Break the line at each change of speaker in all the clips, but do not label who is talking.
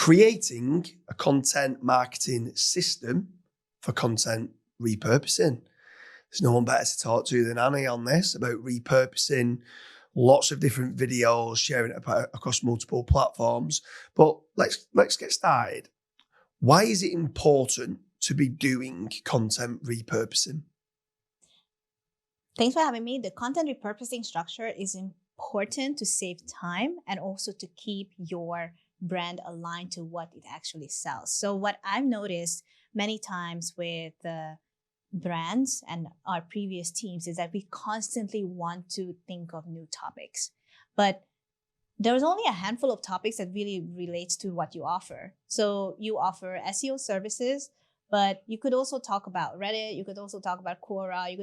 creating a content marketing system for content repurposing. There's no one better to talk to than Ani on this about repurposing lots of different videos, sharing it across multiple platforms. But let's get started. Why is it important to be doing content repurposing?
Thanks for having me. The content repurposing structure is important to save time and also to keep your brand aligned to what it actually sells. So what I've noticed many times with brands and our previous teams is that we constantly want to think of new topics, but there's only a handful of topics that really relates to what you offer. So you offer SEO services, but you could also talk about Reddit. You could also talk about Quora.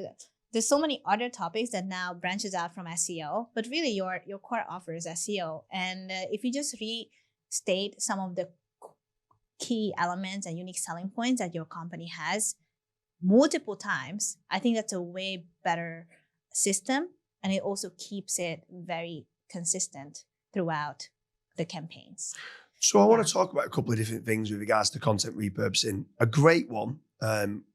There's so many other topics that now branches out from SEO, but really your core offer is SEO. And if you just restate some of the key elements and unique selling points that your company has multiple times, I think that's a way better system. And it also keeps it very consistent throughout the campaigns.
So I want to talk about a couple of different things with regards to content repurposing. A great one,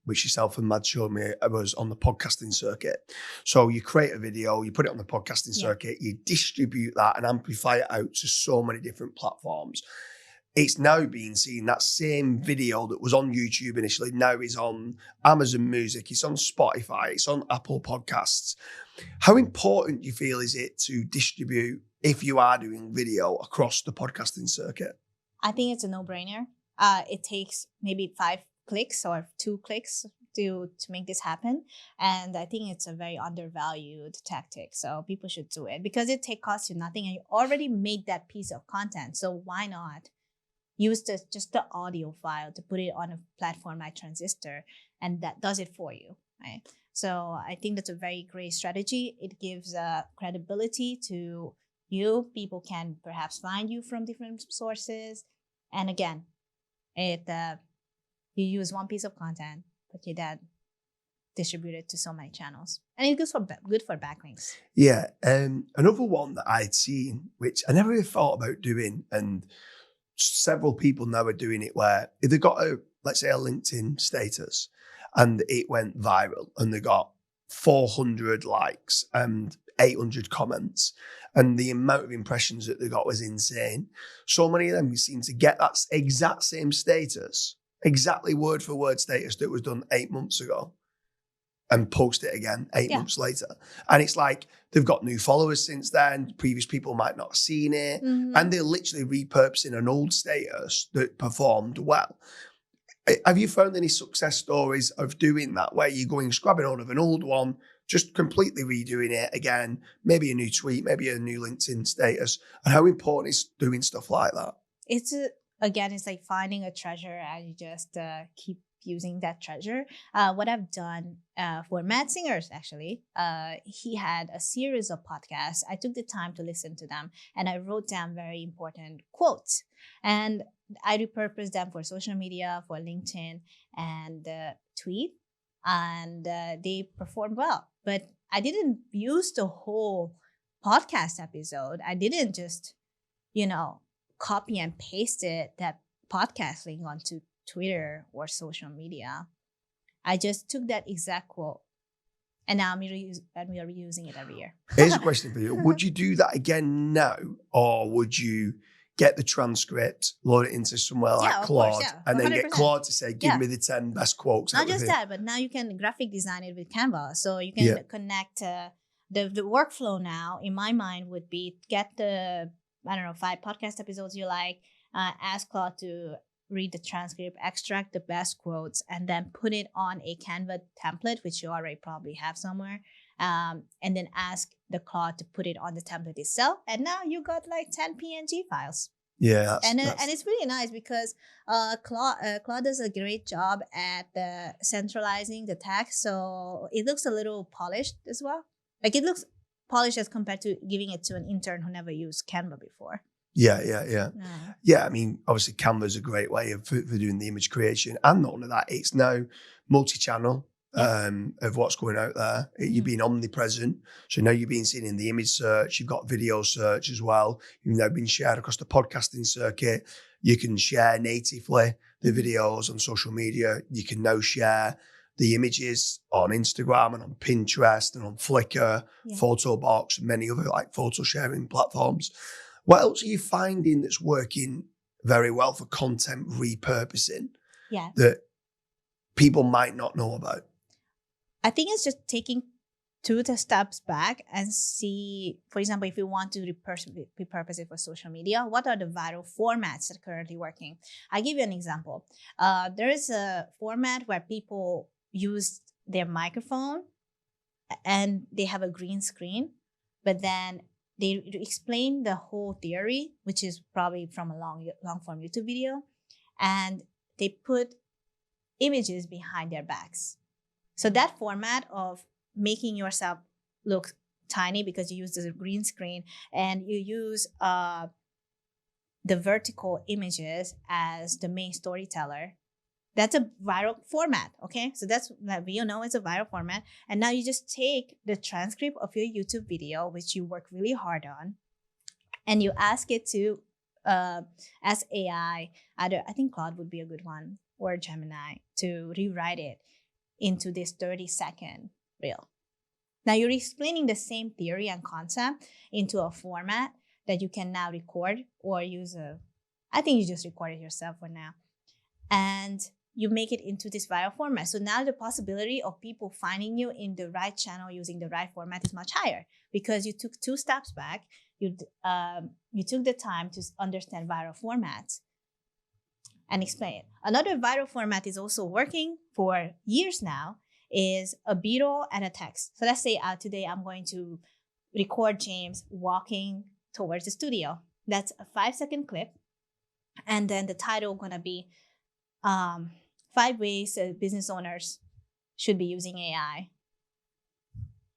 which yourself and Mad showed me, was on the podcasting circuit. So you create a video, you put it on the podcasting circuit, you distribute that and amplify it out to so many different platforms. It's now being seen, that same video that was on YouTube initially now is on Amazon Music, it's on Spotify, it's on Apple Podcasts. How important do you feel is it to distribute, if you are doing video, across the podcasting circuit?
I think it's a no-brainer. It takes maybe 5 clicks or 2 clicks to make this happen. And I think it's a very undervalued tactic. So people should do it because it costs you nothing and you already made that piece of content. So why not use just the audio file to put it on a platform like Transistor, and that does it for you, right? So I think that's a very great strategy. It gives credibility to you. People can perhaps find you from different sources. And again, you use one piece of content, but you then distribute it to so many channels. And it's good for backlinks.
Yeah. Another one that I'd seen, which I never really thought about doing, and several people now are doing it, where if they've got let's say a LinkedIn status and it went viral and they got 400 likes and 800 comments and the amount of impressions that they got was insane. So many of them seem to get that exact same status, exactly word for word status that was done 8 months ago, and post it again 8 months later. And it's like they've got new followers since then. Previous people might not have seen it. Mm-hmm. And they're literally repurposing an old status that performed well. Have you found any success stories of doing that, where you're going, grabbing hold of an old one, just completely redoing it again, maybe a new tweet, maybe a new LinkedIn status? And how important is doing stuff like that?
It's like finding a treasure and you just keep using that treasure. What I've done for Matt Singer's, actually, he had a series of podcasts. I took the time to listen to them and I wrote down very important quotes. And I repurposed them for social media, for LinkedIn and tweet. And they performed well. But I didn't use the whole podcast episode. I didn't just, copy and paste that podcast link onto Twitter or social media. I just took that exact quote and now we are reusing it every year.
Here's a question for you. Would you do that again now, or would you get the transcript, load it into somewhere like Claude, and then get Claude to say, give me the 10 best quotes?
Not just that, but now you can graphic design it with Canva. So you can connect the workflow now, in my mind, would be get the, 5 podcast episodes you like, ask Claude to read the transcript, extract the best quotes, and then put it on a Canva template, which you already probably have somewhere, and then ask the Claude to put it on the template itself. And now you got like 10 PNG files.
Yeah.
And it's really nice because Claude does a great job at centralizing the text. So it looks a little polished as well. Like it looks polished as compared to giving it to an intern who never used Canva before. Yeah, I mean, obviously Canva is a great way for doing the image creation. And not only that, it's now multi-channel of what's going out there. You're being omnipresent. So now you're being seen in the image search. You've got video search as well. You've now been shared across the podcasting circuit.
You can share natively the videos on social media. You can now share the images on Instagram and on Pinterest and on Flickr, Photobox, and many other like photo sharing platforms. What else are you finding that's working very well for content repurposing that people might not know about?
I think it's just taking 2 steps back and see, for example, if you want to repurpose it for social media, what are the viral formats that are currently working? I'll give you an example. There is a format where people use their microphone and they have a green screen, but then they explain the whole theory, which is probably from a long form YouTube video, and they put images behind their backs. So that format of making yourself look tiny because you use the green screen and you use the vertical images as the main storyteller, that's a viral format, okay? So that's that we know it's a viral format. And now you just take the transcript of your YouTube video, which you work really hard on, and you ask it to ask AI, either I think Claude would be a good one, or Gemini, to rewrite it into this 30-second reel. Now you're explaining the same theory and concept into a format that you can now record or use I think you just record it yourself for now. And you make it into this viral format. So now the possibility of people finding you in the right channel using the right format is much higher because you took 2 steps back. You took the time to understand viral formats and explain it. Another viral format is also working for years now is a B-roll and a text. So let's say today I'm going to record James walking towards the studio. That's a 5-second clip. And then the title going to be 5 ways business owners should be using AI.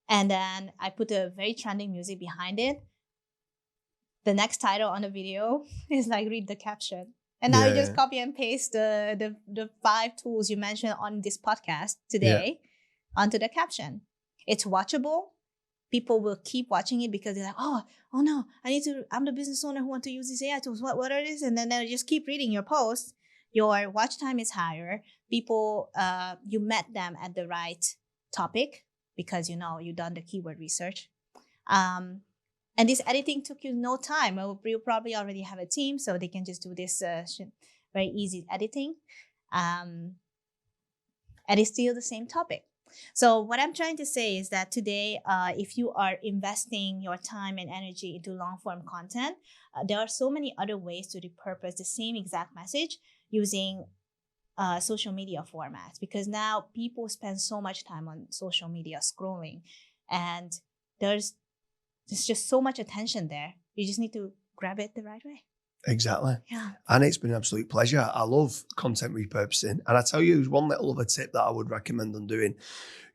And then I put a very trending music behind it. The next title on the video is like, read the caption. And now you just copy and paste the 5 tools you mentioned on this podcast today onto the caption. It's watchable. People will keep watching it because they're like, oh no, I'm the business owner who want to use these AI tools. What are these? And then they'll just keep reading your post. Your watch time is higher. People, you met them at the right topic because you've done the keyword research. And this editing took you no time. You probably already have a team, so they can just do this very easy editing. And it's still the same topic. So what I'm trying to say is that today, if you are investing your time and energy into long-form content, there are so many other ways to repurpose the same exact message using social media formats, because now people spend so much time on social media scrolling, and there's just so much attention there. You just need to grab it the right way.
Exactly.
Yeah.
And it's been an absolute pleasure. I love content repurposing. And I tell you, there's one little other tip that I would recommend on doing.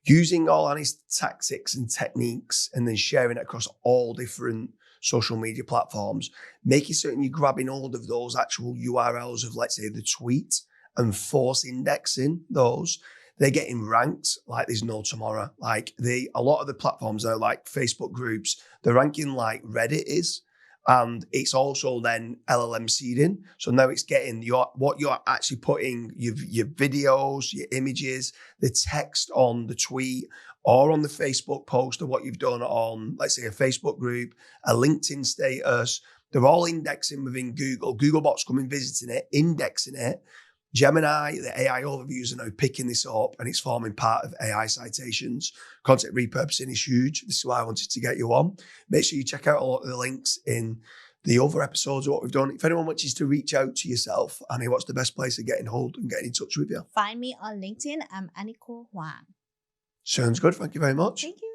Using all Ani's tactics and techniques and then sharing it across all different social media platforms, making certain you're grabbing hold of those actual URLs of, let's say, the tweet and force indexing those. They're getting ranked like there's no tomorrow. Like a lot of the platforms are like Facebook groups, they're ranking like Reddit is. And it's also then LLM seeding. So now it's getting what you're actually putting, your videos, your images, the text on the tweet or on the Facebook post of what you've done on, let's say, a Facebook group, a LinkedIn status. They're all indexing within Google. Googlebot's coming, visiting it, indexing it. Gemini, the AI overviews are now picking this up and it's forming part of AI citations. Content repurposing is huge. This is why I wanted to get you on. Make sure you check out a lot of the links in the other episodes of what we've done. If anyone wants to reach out to yourself, Ani, what's the best place to get in hold and get in touch with you?
Find me on LinkedIn. I'm Ani Hoang.
Sounds good. Thank you very much.
Thank you.